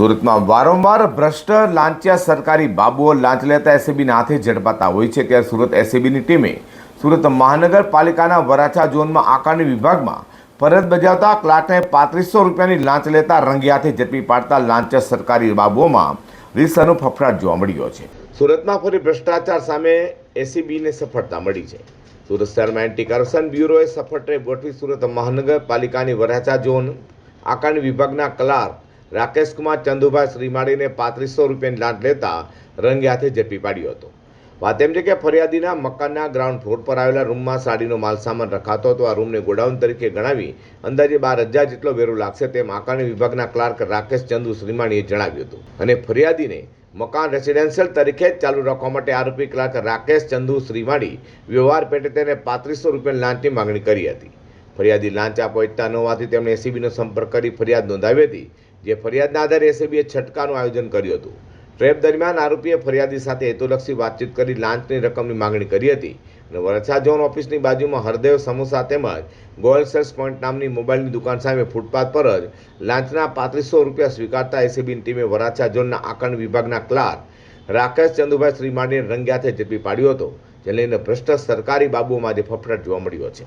સુરતમાં વારંવાર ભ્રષ્ટ લાંચિયા સરકારી બાબુઓ લાંચ લેતા એસીબીના હાથે ઝડપાતા હોય છે ત્યારે સુરત એસીબીની ટીમે સુરત મહાનગરપાલિકાના વરાછા ઝોનમાં આકારણી વિભાગમાં ફરજ બજાવતા ક્લાર્કને 3500 રૂપિયાની લાંચ લેતા રંગે હાથે ઝડપી પાડતા લાંચિયા સરકારી બાબુઓમાં રીતસરનો ફફડાટ જોવા મળ્યો છે। સુરતમાં ફરી ભ્રષ્ટાચાર સામે એસીબીને સફળતા મળી છે। સુરત શહેરમાં એન્ટી કરપ્શન બ્યુરોએ સફળ ટ્રેપ ગોઠવી સુરત મહાનગરપાલિકાની વરાછા ઝોન આકારણી વિભાગના ક્લાર્ક રાકેશ કુમાર ચંદુભાઈ શ્રીમાળીને 3500 રૂપિયાની લાંચ લેતા રંગે હાથે ઝડપી પાડ્યો હતો। વાત એમ છે કે ફરિયાદીના મકાનના ગ્રાઉન્ડ ફ્લોર પર આવેલા રૂમમાં સાડીનો માલસામાન રખાતો હતો। આ રૂમને ગોડાઉન તરીકે ગણાવી અંદાજે 12,000 જેટલો વેરો લાગશે તેમ આકારણી વિભાગના ક્લાર્ક રાકેશ ચંદુ શ્રીમાળીએ જણાવ્યું હતું અને ફરિયાદીને મકાન રેસિડેન્શિયલ તરીકે જ ચાલુ રાખવા માટે આરોપી ક્લાર્ક રાકેશ ચંદુ શ્રીમાળી વ્યવહાર પેટે તેને 3500 રૂપિયાની લાંચની માંગણી કરી હતી। ફરિયાદી લાંચ આપવા ઈચ્છતા ન હોવાથી તેમણે એસીબીનો સંપર્ક કરી ફરિયાદ નોંધાવી હતી, જે ફરિયાદના આધારે એસીબીએ છટકાનું આયોજન કર્યું હતું। ટ્રેપ દરમિયાન આરોપીએ ફરિયાદી સાથે હેતુલક્ષી વાતચીત કરી લાંચની રકમની માંગણી કરી હતી અને વરાછા ઝોન ઓફિસની બાજુમાં હરદેવ સમોસા તેમજ ગોયલ સેલ્સ પોઈન્ટ નામની મોબાઈલની દુકાન સામે ફૂટપાથ પર જ લાંચના 3500 રૂપિયા સ્વીકારતા એસીબીની ટીમે વરાછા ઝોનના આકારણી વિભાગના ક્લાર્ક રાકેશ ચંદુભાઈ શ્રીમાળીને રંગે હાથે ઝડપી પાડ્યો હતો, જે લઈને ભ્રષ્ટ સરકારી બાબુઓમાં આજે ફફડાટ જોવા મળ્યો છે।